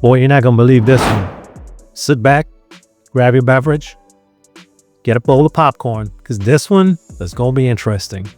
Boy, you're not going to believe this one. Sit back, grab your beverage, get a bowl of popcorn, because this one is going to be interesting.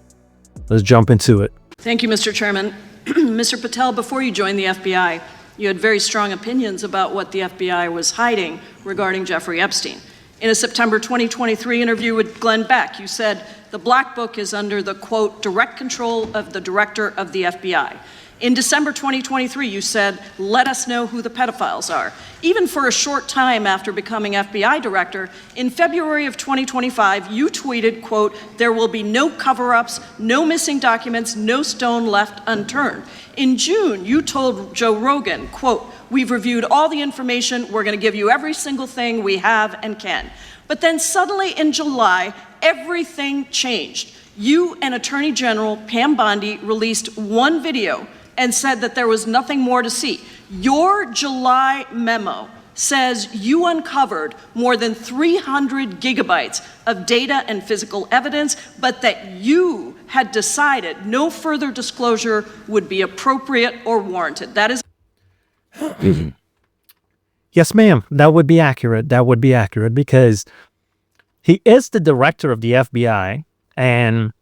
Let's jump into it. Thank you, Mr. Chairman. Mr. Patel, before you joined the FBI, you had very strong opinions about what the FBI was hiding regarding Jeffrey Epstein. In a September 2023 interview with Glenn Beck, you said, the Black Book is under the, quote, direct control of the director of the FBI. In December 2023, you said, let us know who the pedophiles are. Even for a short time after becoming FBI director, in February of 2025, you tweeted, quote, there will be no cover-ups, no missing documents, no stone left unturned. In June, you told Joe Rogan, quote, we've reviewed all the information, we're gonna give you every single thing we have and can. But then suddenly in July, everything changed. You and Attorney General Pam Bondi released one video and said that there was nothing more to see. Your July memo says you uncovered more than 300 gigabytes of data and physical evidence, but that you had decided no further disclosure would be appropriate or warranted. That is... Yes, ma'am. That would be accurate. That would be accurate because he is the director of the FBI. And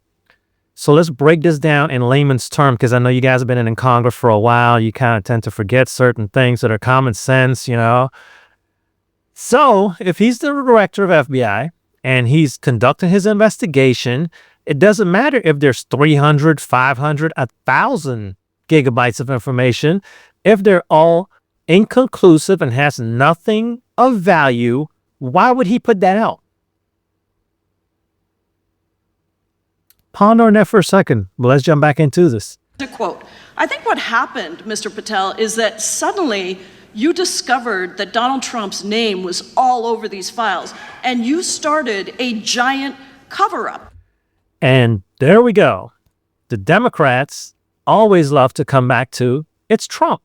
so let's break this down in layman's terms, because I know you guys have been in Congress for a while. You kind of tend to forget certain things that are common sense, you know. So if he's the director of FBI and he's conducting his investigation, it doesn't matter if there's 300, 500, 1,000 gigabytes of information. If they're all inconclusive and has nothing of value, why would he put that out? Ponder on that for a second. But let's jump back into this. To quote, I think what happened, Mr. Patel, is that suddenly you discovered that Donald Trump's name was all over these files, and you started a giant cover-up. And there we go. The Democrats always love to come back to, it's Trump.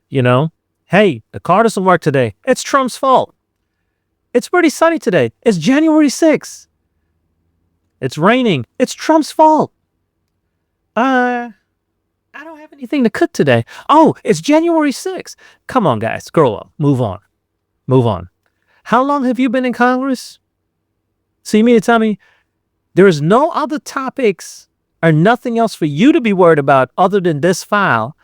You know, hey, the car doesn't work today. It's Trump's fault. It's pretty sunny today. It's January 6th. It's raining. It's Trump's fault. I don't have anything to cook today. Oh, it's January 6th. Come on, guys. Grow up. Move on. Move on. How long have you been in Congress? So you mean to tell me there is no other topics or nothing else for you to be worried about other than this file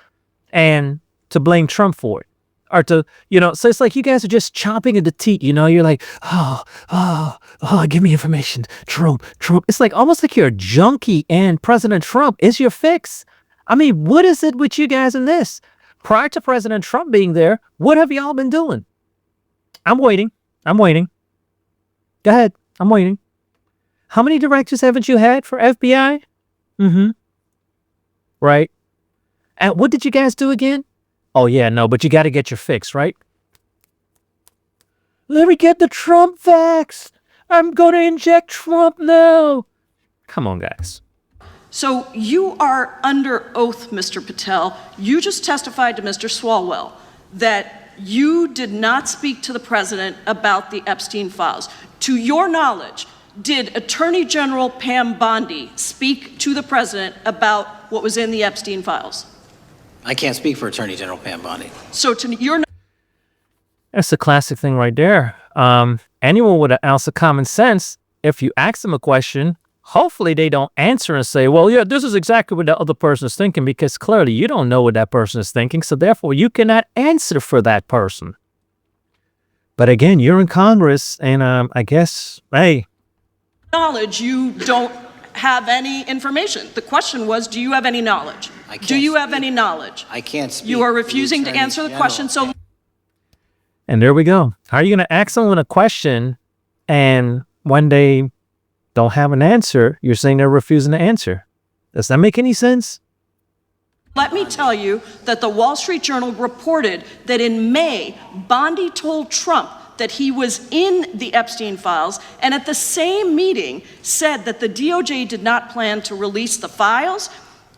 and to blame Trump for it? Or to, you know, so it's like you guys are just chomping at the teat, you know, you're like, oh, give me information. Trump. It's like almost like you're a junkie and President Trump is your fix. I mean, what is it with you guys in this? Prior to President Trump being there, what have y'all been doing? I'm waiting. Go ahead. I'm waiting. How many directors haven't you had for FBI? Right. And what did you guys do again? Oh, yeah, no, but you got to get your fix, right? Let me get the Trump vax. I'm going to inject Trump now. Come on, guys. So you are under oath, Mr. Patel. You just testified to Mr. Swalwell that you did not speak to the president about the Epstein files. To your knowledge, did Attorney General Pam Bondi speak to the president about what was in the Epstein files? I can't speak for Attorney General Pam Bondi. So to your... That's a classic thing right there. Anyone with an ounce of common sense, if you ask them a question, hopefully they don't answer and say, well, yeah, this is exactly what the other person is thinking, because clearly you don't know what that person is thinking, so therefore you cannot answer for that person. But again, you're in Congress, and I guess, hey. Knowledge, you don't have any information. The question was, do you have any knowledge? Do you have any knowledge? I can't speak. You are refusing to answer the question, so... And there we go. How are you going to ask someone a question, and when they don't have an answer, you're saying they're refusing to answer? Does that make any sense? Let me tell you that the Wall Street Journal reported that in May, Bondi told Trump that he was in the Epstein files, and at the same meeting said that the DOJ did not plan to release the files.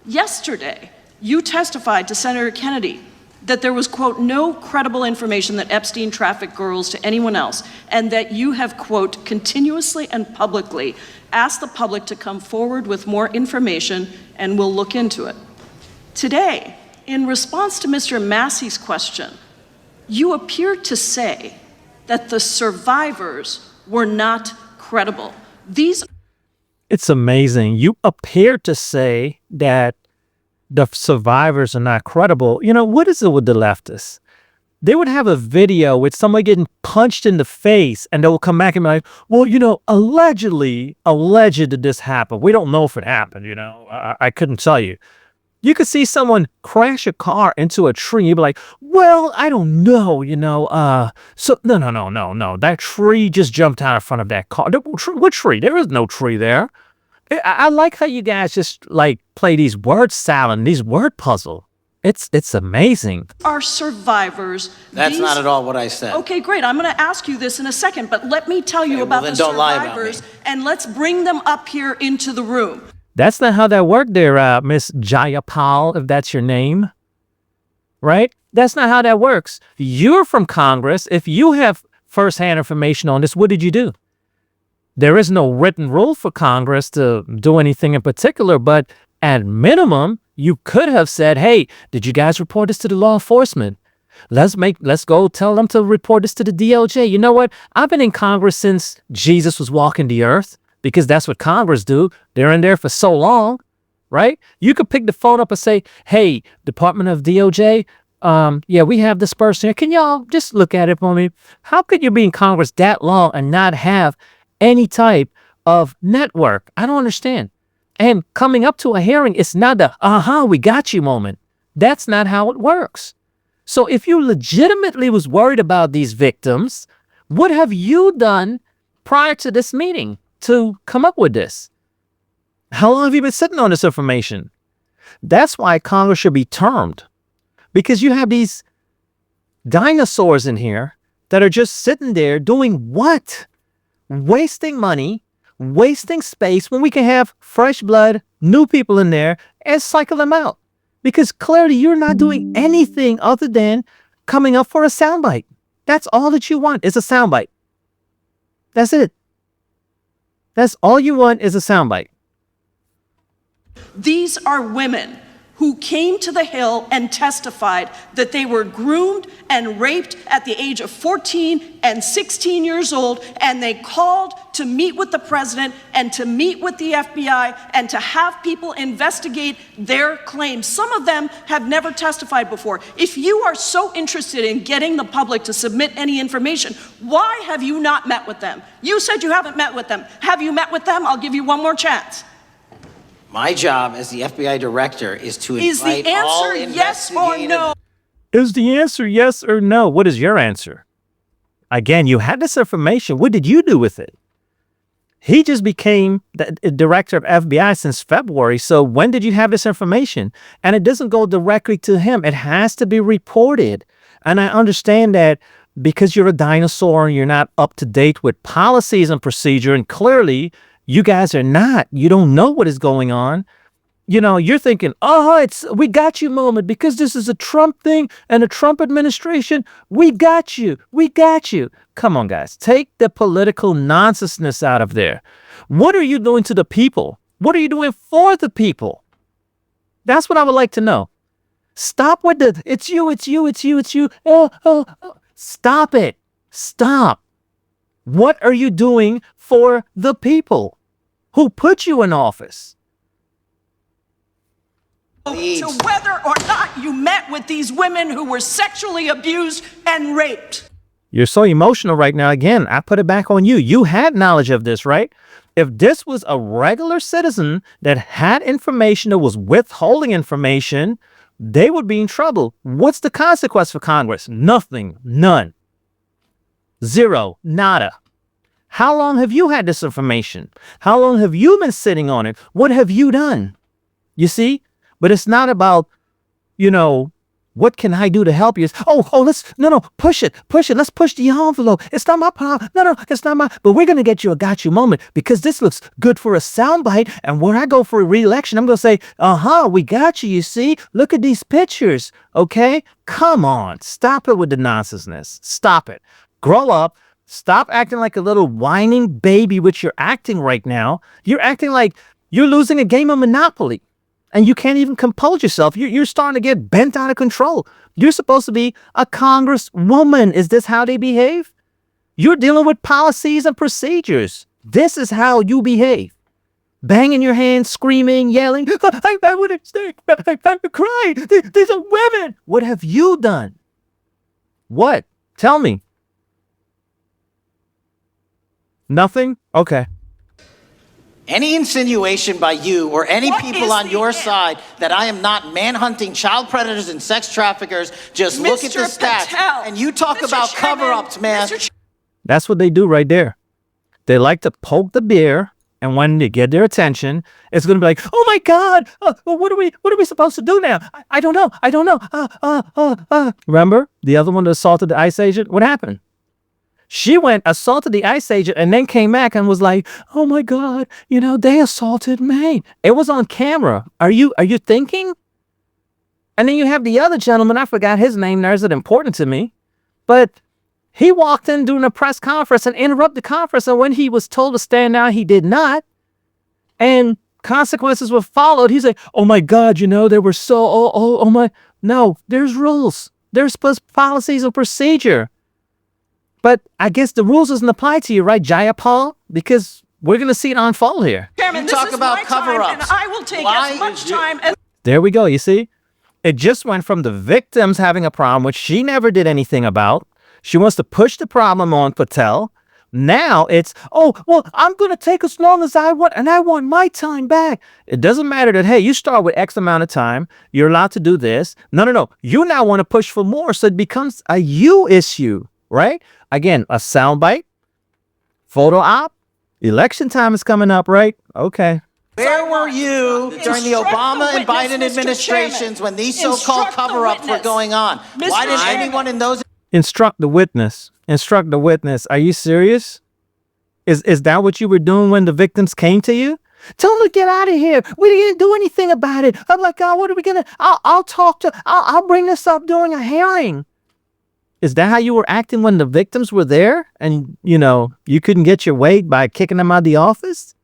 Yesterday, you testified to Senator Kennedy that there was, quote, no credible information that Epstein trafficked girls to anyone else, and that you have, quote, continuously and publicly asked the public to come forward with more information and we'll look into it. Today, in response to Mr. Massey's question, You appear to say that the survivors were not credible. These It's amazing. You appear to say that the survivors are not credible. You know, what is it with the leftists? They would have a video with somebody getting punched in the face, and they will come back and be like, well, you know, alleged that this happened. We don't know if it happened, you know. I couldn't tell you. You could see someone crash a car into a tree. You'd be like, well, I don't know, you know. So no. That tree just jumped out in front of that car. What tree? There is no tree there. I like how you guys just like play these word salad, these word puzzle. It's amazing. are survivors. That's not at all what I said. Okay, great. I'm going to ask you this in a second, but let me tell you Okay, about well, the then don't lie about survivors, me. and let's bring them up here into the room. That's not how that worked there, Miss Jayapal, if that's your name. Right? That's not how that works. You're from Congress. If you have firsthand information on this, what did you do? There is no written rule for Congress to do anything in particular, but at minimum, you could have said, hey, did you guys report this to the law enforcement? Let's go tell them to report this to the DOJ. You know what? I've been in Congress since Jesus was walking the earth, because that's what Congress do. They're in there for so long, right? You could pick the phone up and say, hey, Department of DOJ, yeah, we have this person here. Can y'all just look at it for me? How could you be in Congress that long and not have any type of network? I don't understand. And coming up to a hearing, it's not the, we got you moment. That's not how it works. So if you legitimately was worried about these victims, what have you done prior to this meeting to come up with this? How long have you been sitting on this information? That's why Congress should be termed, because you have these dinosaurs in here that are just sitting there doing what? Wasting money, wasting space, when we can have fresh blood, new people in there and cycle them out. Because clearly you're not doing anything other than coming up for a soundbite. That's all that you want is a soundbite. That's it. That's all you want is a soundbite. These are women who came to the Hill and testified that they were groomed and raped at the age of 14 and 16 years old, and they called to meet with the president and to meet with the FBI and to have people investigate their claims. Some of them have never testified before. If you are so interested in getting the public to submit any information, why have you not met with them? You said you haven't met with them. Have you met with them? I'll give you one more chance. My job as the FBI director is to Is the invite all answer yes or investigative- no? Is the answer yes or no? What is your answer? Again, you had this information. What did you do with it? He just became the director of FBI since February. So when did you have this information? And it doesn't go directly to him. It has to be reported. And I understand that because you're a dinosaur and you're not up to date with policies and procedure, and clearly you guys are not. You don't know what is going on. You know, you're thinking, it's we got you moment because this is a Trump thing and a Trump administration. We got you. We got you. Come on, guys. Take the political nonsense out of there. What are you doing to the people? What are you doing for the people? That's what I would like to know. Stop with the, it's you. Stop it. Stop. What are you doing for the people who put you in office? To whether or not you met with these women who were sexually abused and raped. You're so emotional right now. Again, I put it back on you. You had knowledge of this, right? If this was a regular citizen that had information, that was withholding information, they would be in trouble. What's the consequence for Congress? Nothing. None. Zero. Nada. How long have you had this information? How long have you been sitting on it? What have you done? You see? But it's not about, what can I do to help you? Push it. Let's push the envelope. It's not my problem. No, it's not my, but we're going to get you a got you moment because this looks good for a soundbite. And when I go for a re-election, I'm going to say, we got you. You see, look at these pictures. Okay. Come on. Stop it with the nonsense. Stop it. Grow up. Stop acting like a little whining baby, which you're acting right now. You're acting like you're losing a game of Monopoly. and you can't even compose yourself. You're starting to get bent out of control. You're supposed to be a congresswoman. Is this how they behave? You're dealing with policies and procedures. This is how you behave. Banging your hands, screaming, yelling. I would cry. These are women. What have you done? What? Tell me. Nothing? Okay. Any insinuation by you or any What people is on the your if? side that I am not manhunting child predators and sex traffickers, just look at the Mr. stats. Patel, And you talk Mr. about Chairman, cover-ups, man. Mr. That's what they do right there. They like to poke the bear, and when they get their attention, it's going to be like, oh my God, what are we supposed to do now? I don't know. Remember the other one that assaulted the ICE agent? What happened? She went, assaulted the ICE agent, and then came back and was like, oh my God, they assaulted me. It was on camera. Are you thinking? And then you have the other gentleman, I forgot his name, nor is it important to me, but he walked in during a press conference and interrupted the conference, and when he was told to stand down, he did not. And consequences were followed. He's like, oh my God, they were so, oh my. No, there's rules. There's policies and procedure. But I guess the rules doesn't apply to you, right, Jayapal? Because we're going to see it unfold here. Chairman, You this talk is about my time, cover-ups. and I will take Why as much did you- time as There we go, you see? It just went from the victims having a problem, which she never did anything about. She wants to push the problem on Patel. Now it's, oh, well, I'm going to take as long as I want, and I want my time back. It doesn't matter that, hey, you start with X amount of time. You're allowed to do this. No. You now want to push for more, so it becomes a you issue, right? Again, a soundbite, photo op, election time is coming up, right? Okay. Where were you during the Instruct the Obama and witness, Biden Mr. administrations Chairman. when these so-called Instruct the cover-ups were witness. going on? Mr. Why did Chairman. anyone in those Instruct the witness. Instruct the witness. Are you serious? Is that what you were doing when the victims came to you? Tell them to get out of here. We didn't do anything about it. I'm like, oh, what are we gonna? I'll bring this up during a hearing. Is that how you were acting when the victims were there, and you couldn't get your way by kicking them out of the office?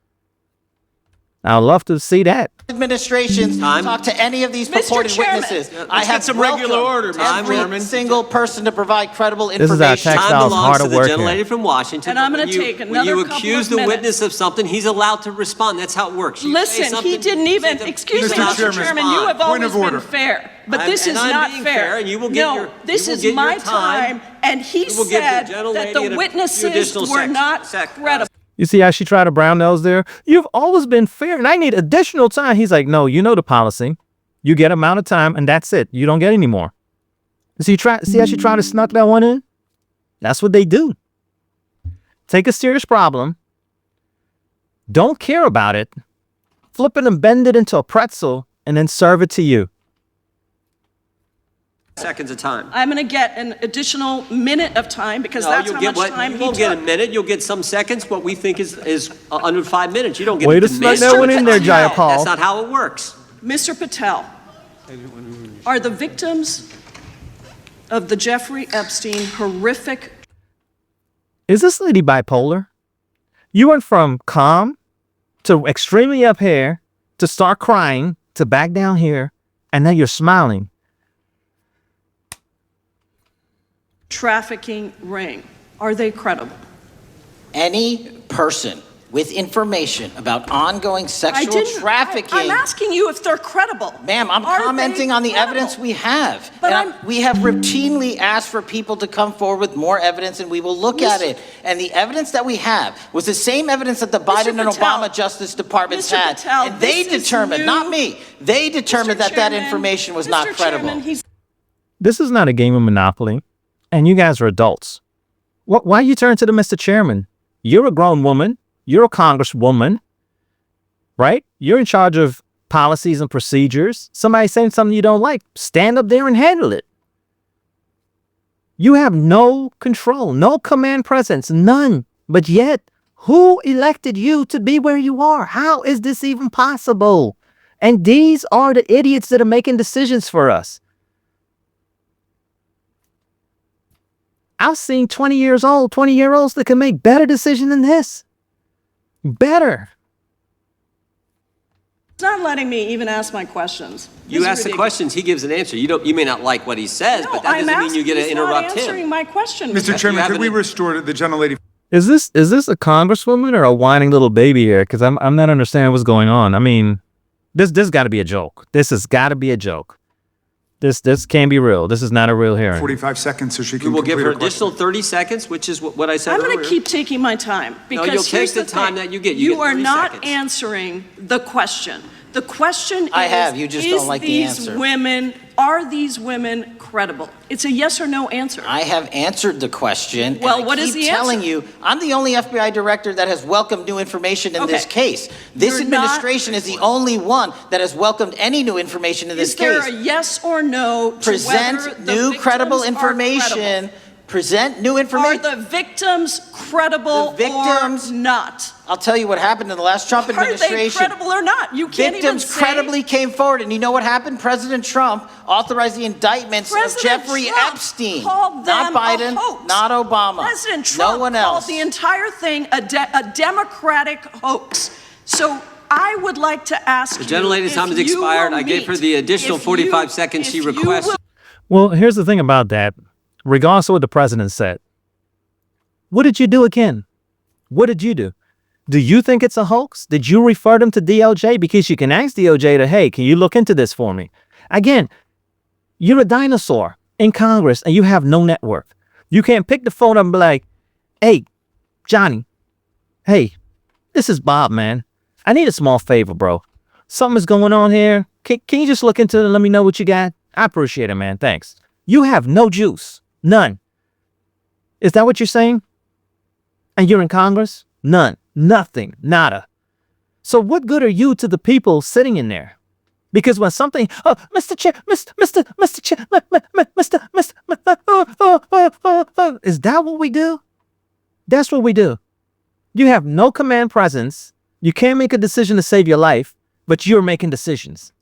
I'd love to see that. administrations talk to any of these Mr. purported Chairman. witnesses? Let's I have get some regular welcomed order, Mr. every Chairman. single person to provide credible This is our information. tax Time dollars belongs hard to at the work here. gentlelady from Washington. And I'm but gonna when you- take when another you couple accuse of the minutes. witness of something, he's allowed to respond. That's how it works. You say Listen, he something, didn't say even, the- excuse me, he's allowed Mr. to Chairman, respond. you have Point always of been order. fair, but I'm- this and is I'm not being fair. fair, and you will get No, your- this you will is get your my time. time, and he You will give the said that gentlelady the a few witnesses additional were not seconds. credible. You see how she tried to brown nose there? You've always been fair, and I need additional time. He's like, no, you know the policy. You get amount of time, and that's it. You don't get any more. See how she tried to snuck that one in? That's what they do. Take a serious problem, don't care about it, flip it and bend it into a pretzel, and then serve it to you. Seconds of time. I'm gonna get an additional minute of time, because that's you'll how get much what, time you he won't get a took. minute. You'll get some seconds. What we think is under 5 minutes. You don't get Way to to snuck demand that one seconds. in there, That's Jayapal. That's not how it works. Mr. Patel, are the victims of the Jeffrey Epstein horrific Is this lady bipolar? You went from calm to extremely up here to start crying to back down here, and then you're smiling. trafficking ring, are they credible? Any person with information about ongoing sexual trafficking. I'm asking you if they're credible. Ma'am, I'm Are they commenting on the credible? evidence we have. But And we have routinely asked for people to come forward with more evidence, and we will look at Mr. it. And the evidence that we have was the same evidence that the Biden and Patel, Obama Justice Departments Mr. had. Patel, And they this is determined, new. not me, they determined Mr. that Chairman, information was Mr. not credible. Chairman, he's This is not a game of Monopoly, and you guys are adults. Why you turn to the Mr. Chairman? You're a grown woman. You're a congresswoman, right? You're in charge of policies and procedures. Somebody saying something you don't like, stand up there and handle it. You have no control, no command presence, none. But yet, who elected you to be where you are? How is this even possible? And these are the idiots that are making decisions for us. I've seen 20-year-olds that can make better decisions than this. Better. not letting me even ask my questions. You This is ask the ridiculous. questions, he gives an answer. You may not like what he says, No, but that I'm doesn't mean you get to asking, he's not interrupt answering him. my question. Mr. Chairman, have could we an- restore the gentlelady? Is this a congresswoman or a whining little baby here? Because I'm not understanding what's going on. I mean, this got to be a joke. This has got to be a joke. This can't be real. This is not a real hearing. 45 seconds so she We can will give complete her her question. additional 30 seconds, which is what I said I'm earlier. going to keep taking my time because you'll take here's the time thing. that you get. You You get are 30 not seconds. answering the question. The question I is, have, you just don't like the answer. Are these women credible? It's a yes or no answer. I have answered the question. Well, and I what is keep the telling answer? you, I'm the only FBI director that has welcomed new information in this Okay. case. This You're not- administration is the only one that has welcomed any new information in this Is there case. a yes or no to whether Present the new credible victims are information. credible? Present new Are information. the victims credible The victims- or not? I'll tell you what happened in the last Trump Are they administration. credible or not? You can't Victims even say credibly came forward, and you know what happened? President Trump authorized the indictments of President Jeffrey Trump Epstein. called Not them a Biden, hoax. not Obama. President Trump no one called else. the entire thing a Democratic hoax. So I would like to ask The you, gentlelady's if time has you expired. will I gave her the meet- additional if 45 you- seconds she if you requested. will- Well, here's the thing about that. Regardless of what the president said, what did you do again? What did you do? Do you think it's a hoax? Did you refer them to DOJ? Because you can ask DOJ to, hey, can you look into this for me? Again, you're a dinosaur in Congress and you have no network. You can't pick the phone up and be like, hey, Johnny, hey, this is Bob, man. I need a small favor, bro. Something's going on here. Can you just look into it and let me know what you got? I appreciate it, man. Thanks. You have no juice. None. Is that what you're saying? And you're in Congress? None. Nothing. Nada. So what good are you to the people sitting in there? Because when something, oh, Mr. Chair, Mr. Chair, is that what we do? That's what we do. You have no command presence. You can't make a decision to save your life, but you're making decisions.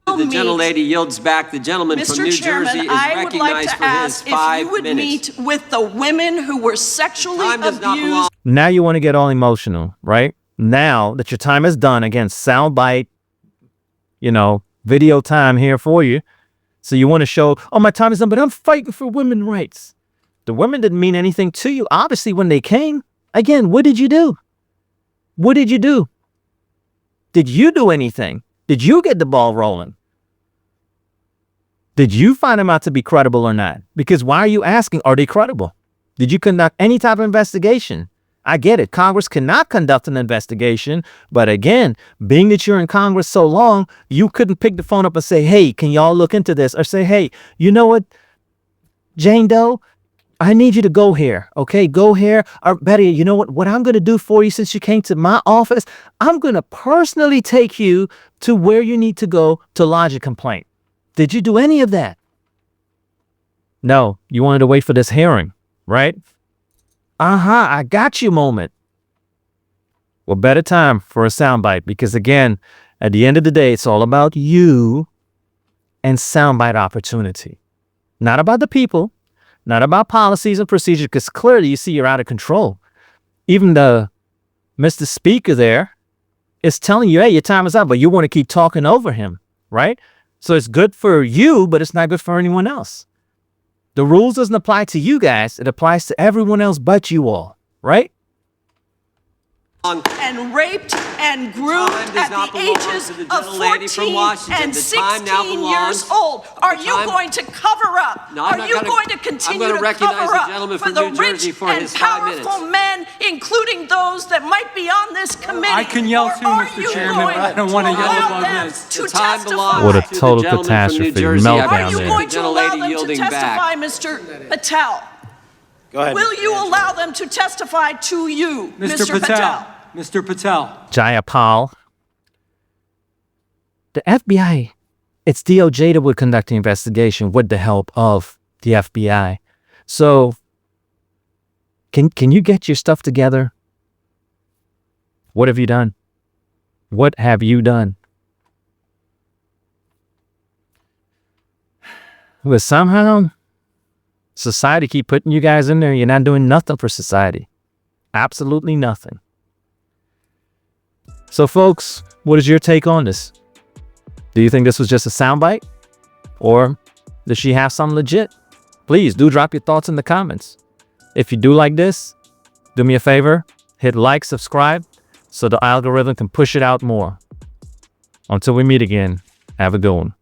The gentlelady yields back. The gentleman from Mr. New Chairman, Jersey is I would like recognized to for his ask if 5 you would minutes. meet with the women who were sexually Time does not belong. abused. Now you want to get all emotional, right? Now that your time is done, again, soundbite, video time here for you. So you want to show, oh, my time is done, but I'm fighting for women's rights. The women didn't mean anything to you, obviously, when they came. Again, what did you do? What did you do? Did you do anything? Did you get the ball rolling? Did you find them out to be credible or not? Because why are you asking, are they credible? Did you conduct any type of investigation? I get it. Congress cannot conduct an investigation. But again, being that you're in Congress so long, you couldn't pick the phone up and say, hey, can y'all look into this? Or say, hey, you know what, Jane Doe, I need you to go here. Okay, go here. Or better, you know what I'm going to do for you since you came to my office? I'm going to personally take you to where you need to go to lodge a complaint. Did you do any of that? No, you wanted to wait for this hearing, right? I got you moment. Well, better time for a soundbite because again, at the end of the day, it's all about you and soundbite opportunity. Not about the people, not about policies and procedures, because clearly you see you're out of control. Even the Mr. Speaker there is telling you, hey, your time is up, but you want to keep talking over him, right? So it's good for you, but it's not good for anyone else. The rules doesn't apply to you guys. It applies to everyone else but you all, right? And raped and groomed Time does at not the belong ages to the of gentlelady from 14 Washington. and The time now 16 belongs- years old. Are The you time- going to cover up? No, I'm Are not you gonna- going to I'm continue gonna to recognize cover the up gentleman for from the New Jersey rich for and his 5 minutes. powerful men, including those that might be on this committee? I can yell Or too, are Mr. you Chairman, going but I don't wanna to yell allow above them this. to The time testify? belongs What a to the total gentleman from catastrophe. New Jersey. Meltdown Are you there. going to allow Gentlelady them to yielding testify, back. Mr. Patel? Go ahead. Will you allow them to testify to you, Mr. Patel. Mr. Patel. Jayapal. The FBI, it's DOJ that would conduct the investigation with the help of the FBI. So, can you get your stuff together? What have you done? What have you done? But somehow, society keep putting you guys in there. You're not doing nothing for society. Absolutely nothing. So folks, what is your take on this? Do you think this was just a soundbite? Or does she have some legit? Please do drop your thoughts in the comments. If you do like this, do me a favor, hit like, subscribe, so the algorithm can push it out more. Until we meet again, have a good one.